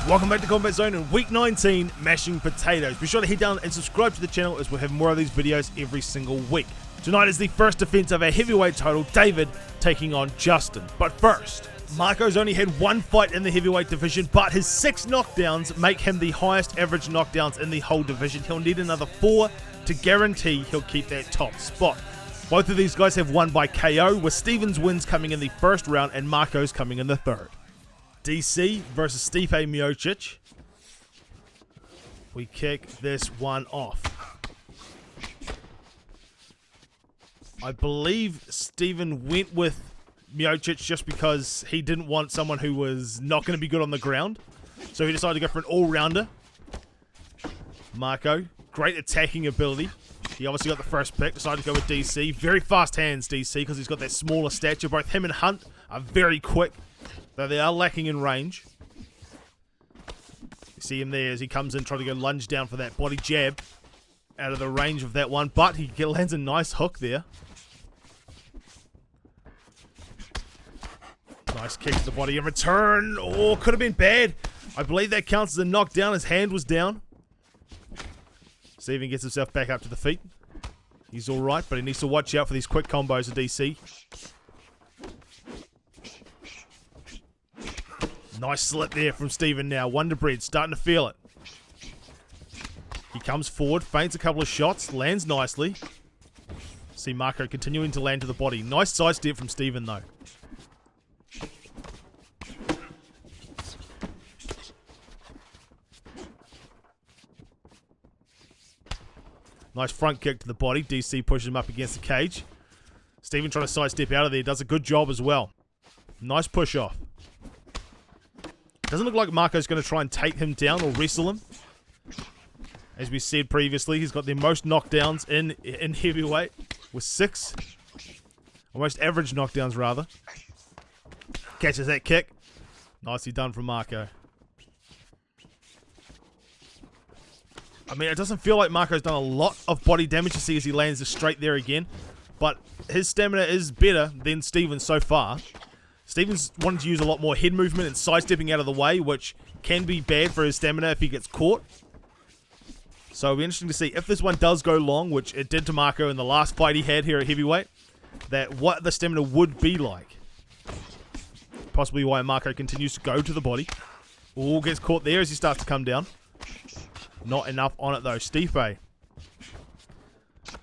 Welcome back to Combat Zone in week 19, Mashing Potatoes. Be sure to head down and subscribe to the channel as we'll have more of these videos every single week. Tonight is the first defense of our heavyweight title, David taking on Justin. But first, Marco's only had one fight in the heavyweight division, but his 6 knockdowns make him the highest average knockdowns in the whole division. He'll need another 4 to guarantee he'll keep that top spot. Both of these guys have won by KO, with Steven's wins coming in the first round and Marco's coming in the third. DC versus Stipe Miocic. We kick this one off. I believe Steven went with Miocic just because he didn't want someone who was not going to be good on the ground. So he decided to go for an all-rounder. Marco, great attacking ability. He obviously got the first pick, decided to go with DC. Very fast hands, DC, because he's got that smaller stature. Both him and Hunt are very quick, though they are lacking in range. You see him there as he comes in, trying to go lunge down for that body jab. Out of the range of that one, but he lands a nice hook there. Nice kick to the body in return. Oh, could have been bad. I believe that counts as a knockdown. His hand was down. Steven gets himself back up to the feet. He's alright, but he needs to watch out for these quick combos of DC. Nice slit there from Steven now. Wonder Bread starting to feel it. He comes forward, feints a couple of shots, lands nicely. See Marco continuing to land to the body. Nice side step from Steven though. Nice front kick to the body. DC pushes him up against the cage. Steven trying to sidestep out of there. Does a good job as well. Nice push off. Doesn't look like Marco's going to try and take him down or wrestle him. As we said previously, he's got the most knockdowns in heavyweight with 6. Or most average knockdowns rather. Catches that kick. Nicely done from Marco. I mean, it doesn't feel like Marco's done a lot of body damage. You see as he lands straight there again. But his stamina is better than Steven's so far. Steven's wanted to use a lot more head movement and sidestepping out of the way, which can be bad for his stamina if he gets caught. So it'll be interesting to see if this one does go long, which it did to Marco in the last fight he had here at heavyweight, that what the stamina would be like. Possibly why Marco continues to go to the body. Oh, gets caught there as he starts to come down. Not enough on it though. Stipe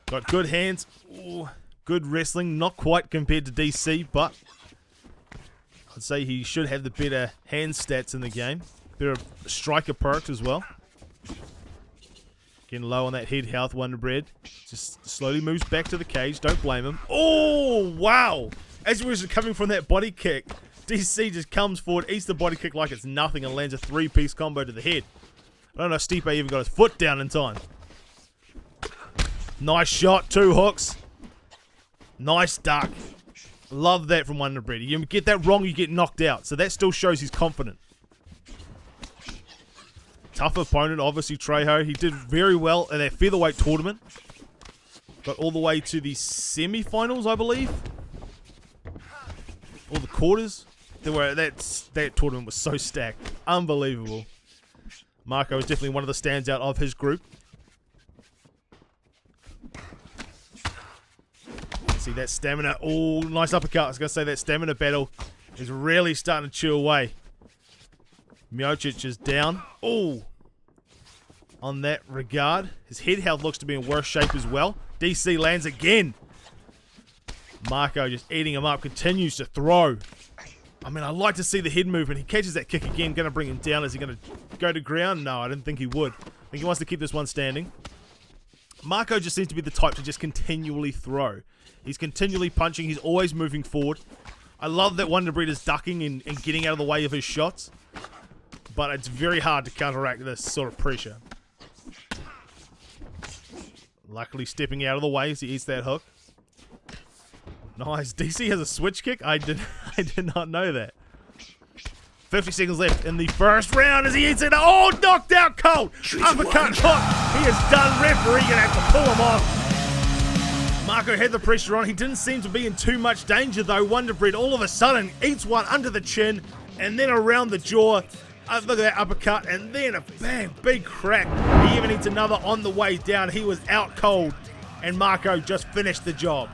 got good hands. Ooh, good wrestling. Not quite compared to DC, but I'd say he should have the better hand stats in the game. Better striker perks as well. Getting low on that head health, Wonder Bread. Just slowly moves back to the cage. Don't blame him. Oh, wow. As he was coming from that body kick, DC just comes forward, eats the body kick like it's nothing, and lands a 3-piece combo to the head. I don't know if Stipe even got his foot down in time. Nice shot. 2 hooks. Nice duck. Love that from Wonder Bread. You get that wrong, you get knocked out. So that still shows he's confident. Tough opponent, obviously, Trejo. He did very well in that featherweight tournament. Got all the way to the semi-finals, I believe. Or the quarters. That tournament was so stacked. Unbelievable. Marco is definitely one of the standouts of his group. See that stamina. Oh, nice uppercut. I was going to say that stamina battle is really starting to chew away. Miocic is down. Oh, on that regard. His head health looks to be in worse shape as well. DC lands again. Marco just eating him up. Continues to throw. I mean, I like to see the head movement. He catches that kick again. Going to bring him down. Is he going to go to ground? No, I didn't think he would. I think he wants to keep this one standing. Marco just seems to be the type to just continually throw. He's continually punching. He's always moving forward. I love that Wonder Breed is ducking and getting out of the way of his shots. But it's very hard to counteract this sort of pressure. Luckily stepping out of the way as he eats that hook. Nice. DC has a switch kick? I did not know that. 50 seconds left in the first round as he eats it. Oh, knocked out cold. Uppercut hook. He is done. Referee gonna have to pull him off. Marco had the pressure on. He didn't seem to be in too much danger though. Wonder Bread all of a sudden eats one under the chin. and then around the jaw. Look at that uppercut, and then a bang, big crack. He even needs another on the way down. He was out cold, and Marco just finished the job.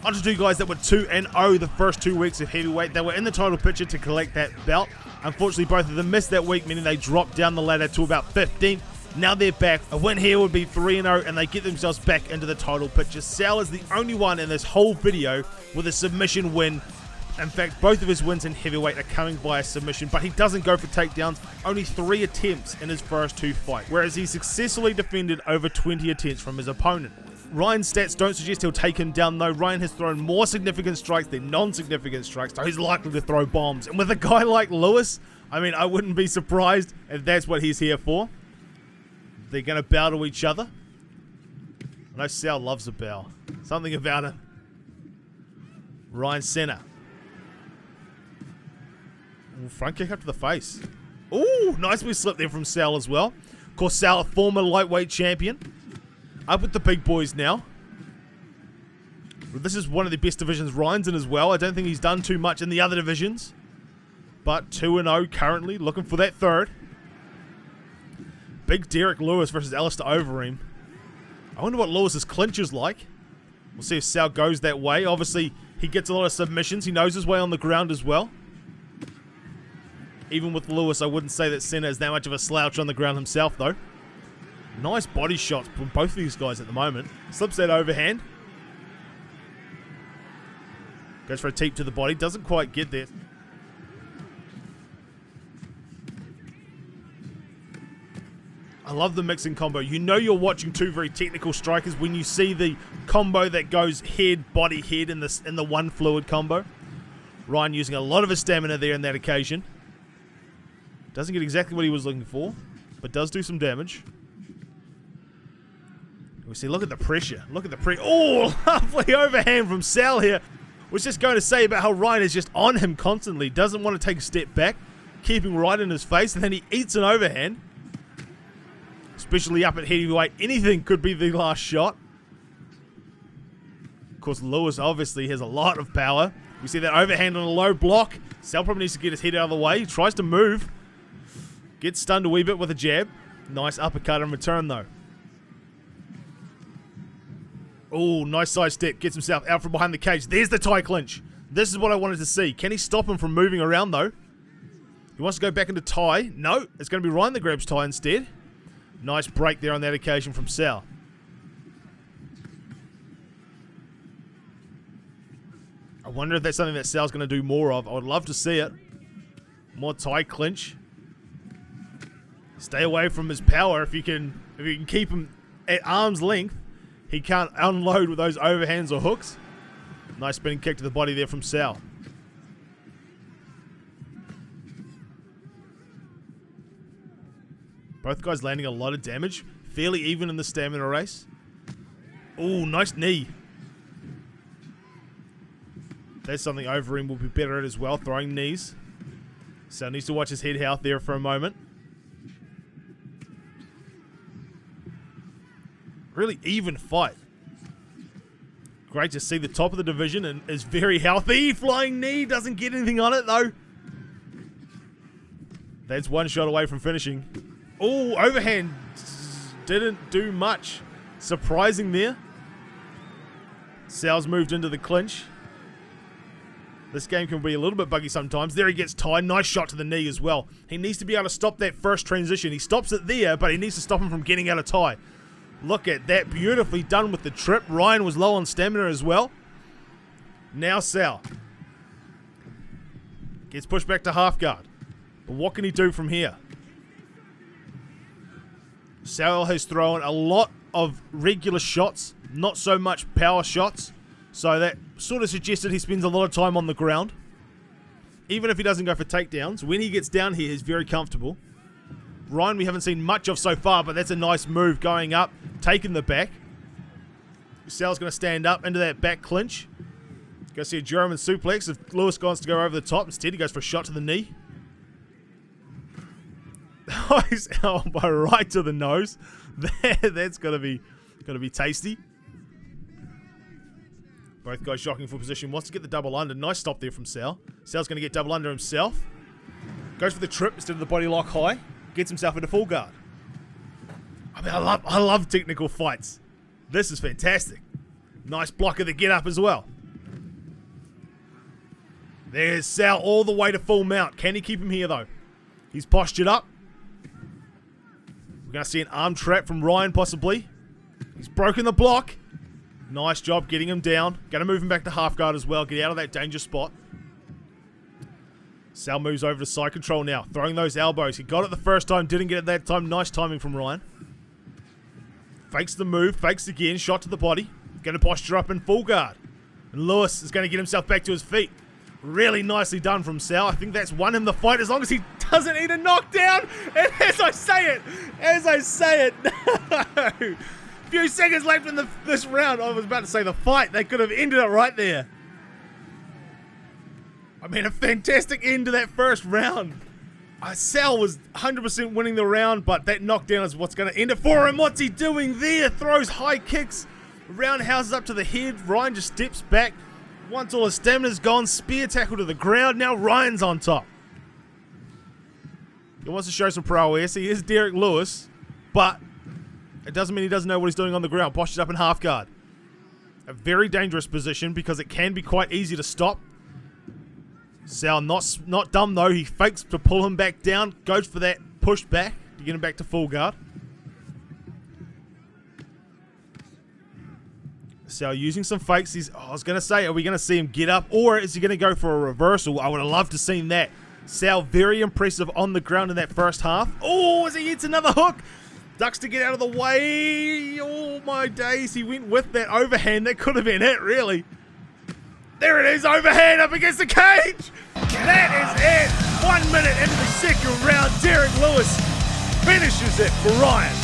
On to two guys that were 2-0 the first 2 weeks of heavyweight. They were in the title picture to collect that belt. Unfortunately, both of them missed that week, meaning they dropped down the ladder to about 15th. Now they're back. A win here would be 3-0, and they get themselves back into the title picture. Sal is the only one in this whole video with a submission win. In fact, both of his wins in heavyweight are coming by a submission, but he doesn't go for takedowns. Only 3 attempts in his first 2 fights, whereas he successfully defended over 20 attempts from his opponent. Ryan's stats don't suggest he'll take him down, though. Ryan has thrown more significant strikes than non-significant strikes, so he's likely to throw bombs. And with a guy like Lewis, I mean, I wouldn't be surprised if that's what he's here for. They're going to bow to each other. I know Sal loves a bow. Something about him. Ryan center. Front kick up to the face. Ooh, nicely slipped there from Sal as well. Of course, Sal, a former lightweight champion. Up with the big boys now. This is one of the best divisions Ryan's in as well. I don't think he's done too much in the other divisions. But 2-0 currently, looking for that third. Big Derek Lewis versus Alistair Overeem. I wonder what Lewis's clinch is like. We'll see if Sal goes that way. Obviously, he gets a lot of submissions. He knows his way on the ground as well. Even with Lewis, I wouldn't say that Senna is that much of a slouch on the ground himself, though. Nice body shots from both of these guys at the moment. Slips that overhand. Goes for a teep to the body. Doesn't quite get there. I love the mixing combo. You know you're watching 2 very technical strikers when you see the combo that goes head, body, head in the one fluid combo. Ryan using a lot of his stamina there in that occasion. Doesn't get exactly what he was looking for, but does do some damage. We see, look at the pressure. Look at the pressure. Oh, lovely overhand from Sal here. Was just going to say about how Ryan is just on him constantly. Doesn't want to take a step back, keeping right in his face, and then he eats an overhand. Especially up at heavyweight, anything could be the last shot. Of course, Lewis obviously has a lot of power. We see that overhand on a low block. Sal probably needs to get his head out of the way. He tries to move. Gets stunned a wee bit with a jab. Nice uppercut in return, though. Oh, nice side step. Gets himself out from behind the cage. There's the tie clinch. This is what I wanted to see. Can he stop him from moving around, though? He wants to go back into tie. No, it's going to be Ryan that grabs tie instead. Nice break there on that occasion from Sal. I wonder if that's something that Sal's going to do more of. I would love to see it. More tie clinch. Stay away from his power. If you can keep him at arm's length, he can't unload with those overhands or hooks. Nice spinning kick to the body there from Sal. Both guys landing a lot of damage. Fairly even in the stamina race. Ooh, nice knee. That's something Overeem will be better at as well, throwing knees. So needs to watch his head health there for a moment. Really even fight. Great to see the top of the division and is very healthy. Flying knee, doesn't get anything on it though. That's one shot away from finishing. Oh, overhand didn't do much. Surprising there. Sal's moved into the clinch. This game can be a little bit buggy sometimes. There he gets tied. Nice shot to the knee as well. He needs to be able to stop that first transition. He stops it there, but he needs to stop him from getting out of tie. Look at that. Beautifully done with the trip. Ryan was low on stamina as well. Now Sal gets pushed back to half guard. But what can he do from here? Sal has thrown a lot of regular shots, not so much power shots. So that sort of suggested he spends a lot of time on the ground. Even if he doesn't go for takedowns, when he gets down here, he's very comfortable. Ryan we haven't seen much of so far, but that's a nice move going up, taking the back. Sal's going to stand up into that back clinch. Go see a German suplex if Lewis wants to go over the top. Instead, he goes for a shot to the knee. Nice elbow right to the nose. That's going to be tasty. Both guys shocking for position. Wants to get the double under. Nice stop there from Sal. Sal's going to get double under himself. Goes for the trip instead of the body lock high. Gets himself into full guard. I mean, I love technical fights. This is fantastic. Nice block of the get up as well. There's Sal all the way to full mount. Can he keep him here though? He's postured up. We're going to see an arm trap from Ryan possibly. He's broken the block. Nice job getting him down. Going to move him back to half guard as well. Get out of that danger spot. Sal moves over to side control now. Throwing those elbows. He got it the first time. Didn't get it that time. Nice timing from Ryan. Fakes the move. Fakes again. Shot to the body. Going to posture up in full guard. And Lewis is going to get himself back to his feet. Really nicely done from Sal. I think that's won him the fight as long as he doesn't eat a knockdown. And as I say it, no. Few seconds left in this round. I was about to say the fight. They could have ended it right there. I mean, a fantastic end to that first round. Sal was 100% winning the round, but that knockdown is what's going to end it for him. What's he doing there? Throws high kicks. Roundhouses up to the head. Ryan just steps back. Once all his stamina's gone, spear tackle to the ground. Now Ryan's on top. He wants to show some prowess. He is Derek Lewis, but it doesn't mean he doesn't know what he's doing on the ground. Postures up in half guard. A very dangerous position because it can be quite easy to stop. Sal not dumb though. He fakes to pull him back down. Goes for that push back to get him back to full guard. Sal using some fakes. I was going to say, are we going to see him get up or is he going to go for a reversal? I would have loved to have seen that. Sal very impressive on the ground in that first half. Oh, as he hits another hook. Ducks to get out of the way. Oh my days. He went with that overhand. That could have been it, really. There it is. Overhand up against the cage. That is it. 1 minute into the second round. Derek Lewis finishes it for Ryan.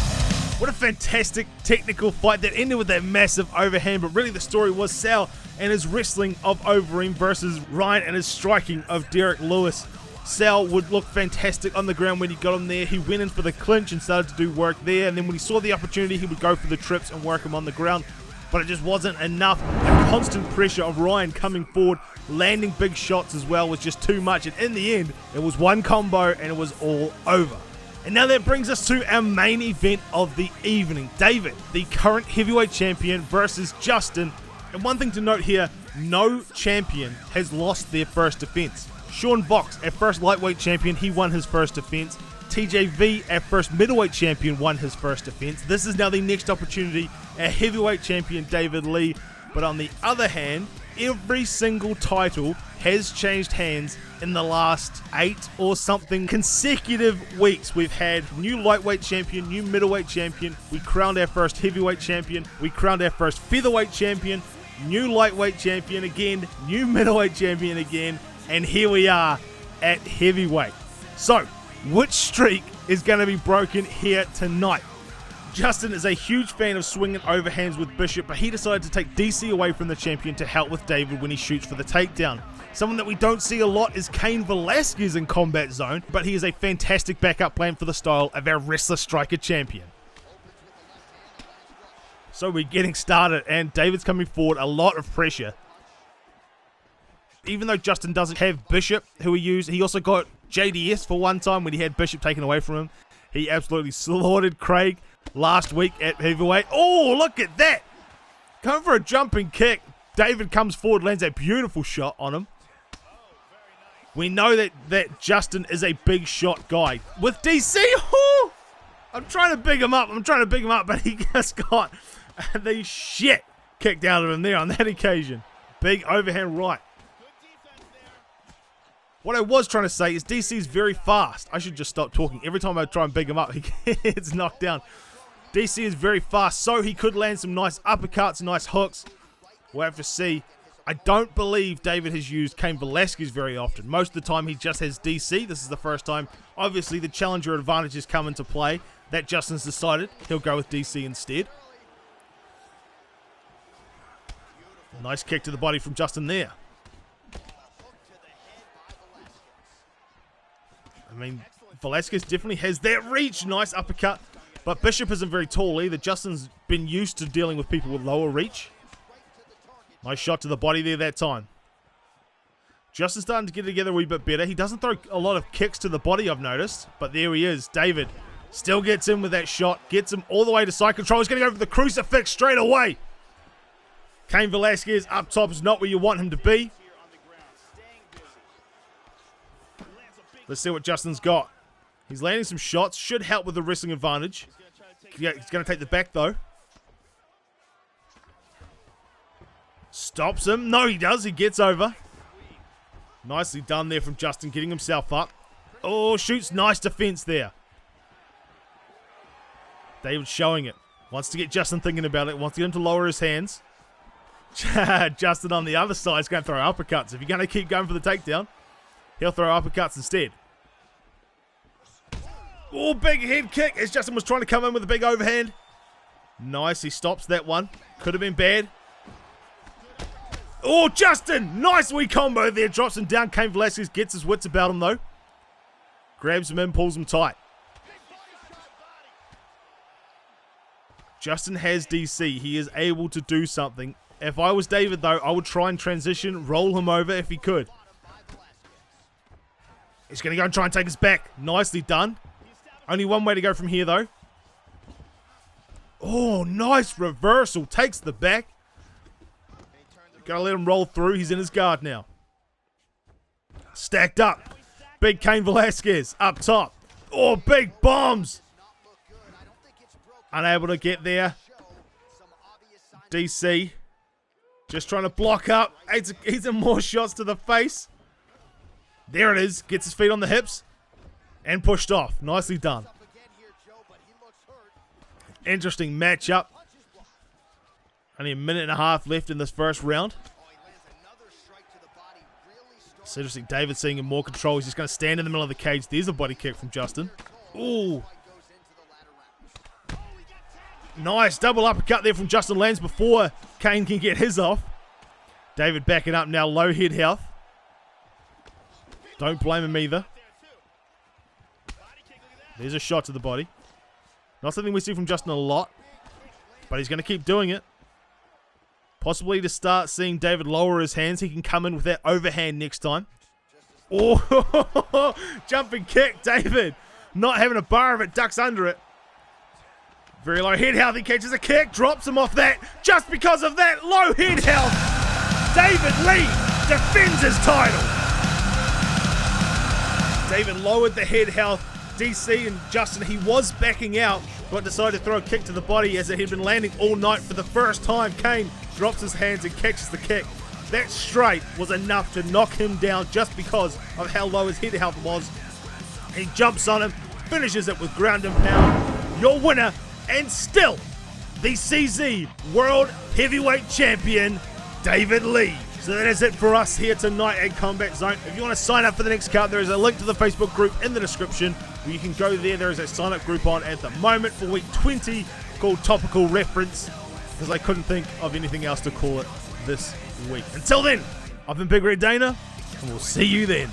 What a fantastic technical fight that ended with that massive overhand, but really the story was Sal and his wrestling of Overeem versus Ryan and his striking of Derek Lewis. Sal would look fantastic on the ground when he got him there. He went in for the clinch and started to do work there, and then when he saw the opportunity, he would go for the trips and work him on the ground, but it just wasn't enough. The constant pressure of Ryan coming forward, landing big shots as well was just too much, and in the end, it was one combo and it was all over. And now that brings us to our main event of the evening. David, the current heavyweight champion, versus Justin. And one thing to note here, no champion has lost their first defense. Sean Vox, our first lightweight champion, he won his first defense. TJV, our first middleweight champion, won his first defense. This is now the next opportunity, our heavyweight champion, David Lee. But on the other hand, every single title has changed hands in the last 8 or something consecutive weeks. We've had new lightweight champion, new middleweight champion. We crowned our first heavyweight champion. We crowned our first featherweight champion. New lightweight champion again. New middleweight champion again. And here we are at heavyweight. So, which streak is going to be broken here tonight? Justin is a huge fan of swinging overhands with Bishop, but he decided to take DC away from the champion to help with David when he shoots for the takedown. Someone that we don't see a lot is Cain Velasquez in Combat Zone, but he is a fantastic backup plan for the style of our wrestler striker champion. So we're getting started, and David's coming forward, a lot of pressure. Even though Justin doesn't have Bishop, who he used, he also got JDS for one time when he had Bishop taken away from him. He absolutely slaughtered Craig last week at heavyweight. Oh, look at that! Going for a jumping kick. David comes forward, lands a beautiful shot on him. We know that Justin is a big shot guy. With DC, oh, I'm trying to big him up, but he just got the shit kicked out of him there on that occasion. Big overhand right. What I was trying to say is DC is very fast. I should just stop talking. Every time I try and big him up, he gets knocked down. DC is very fast, so he could land some nice uppercuts, nice hooks. We'll have to see. I don't believe David has used Cain Velasquez very often. Most of the time, he just has DC. This is the first time. Obviously, the challenger advantage has come into play. That Justin's decided he'll go with DC instead. Nice kick to the body from Justin there. I mean, Velasquez definitely has that reach. Nice uppercut. But Bishop isn't very tall either. Justin's been used to dealing with people with lower reach. Nice shot to the body there that time. Justin's starting to get it together a wee bit better. He doesn't throw a lot of kicks to the body, I've noticed. But there he is. David still gets in with that shot. Gets him all the way to side control. He's going to go for the crucifix straight away. Cain Velasquez up top is not where you want him to be. Let's see what Justin's got. He's landing some shots. Should help with the wrestling advantage. He's going to take the back, though. Stops him. No, he does. He gets over. Nicely done there from Justin, getting himself up. Oh, shoots. Nice defense there. David showing it. Wants to get Justin thinking about it. Wants to get him to lower his hands. Justin on the other side is going to throw uppercuts. If you're going to keep going for the takedown, he'll throw uppercuts instead. Oh, big head kick as Justin was trying to come in with a big overhand. Nice, he stops that one. Could have been bad. Oh, Justin! Nice wee combo there. Drops him down. Cain Velasquez gets his wits about him, though. Grabs him in, pulls him tight. Justin has DC. He is able to do something. If I was David, though, I would try and transition, roll him over if he could. He's going to go and try and take his back. Nicely done. Only one way to go from here, though. Oh, nice reversal. Takes the back. Gotta let him roll through. He's in his guard now. Stacked up. Big Cain Velasquez up top. Oh, big bombs. Unable to get there. DC. Just trying to block up. He's in more shots to the face. There it is. Gets his feet on the hips. And pushed off. Nicely done. Interesting matchup. Only a minute and a half left in this first round. It's interesting. David seeing in more control. He's just going to stand in the middle of the cage. There's a body kick from Justin. Ooh. Nice. Double uppercut there from Justin lands before Cain can get his off. David backing up now. Low head health. Don't blame him either. There's a shot to the body. Not something we see from Justin a lot. But he's going to keep doing it. Possibly to start seeing David lower his hands. He can come in with that overhand next time. Oh, jumping kick. David not having a bar of it. Ducks under it. Very low head health. He catches a kick. Drops him off that. Just because of that low head health. David Lee defends his title. David lowered the head health. DC and Justin, he was backing out, but decided to throw a kick to the body as it had been landing all night for the first time. Cain drops his hands and catches the kick. That straight was enough to knock him down just because of how low his head health was. He jumps on him, finishes it with ground and pound. Your winner, and still the CZ World Heavyweight Champion, David Lee. So that is it for us here tonight at Combat Zone. If you want to sign up for the next card, there is a link to the Facebook group in the description where you can go there. There is a sign up group on at the moment for week 20 called Topical Reference, because I couldn't think of anything else to call it this week. Until then, I've been Big Red Dana, and we'll see you then.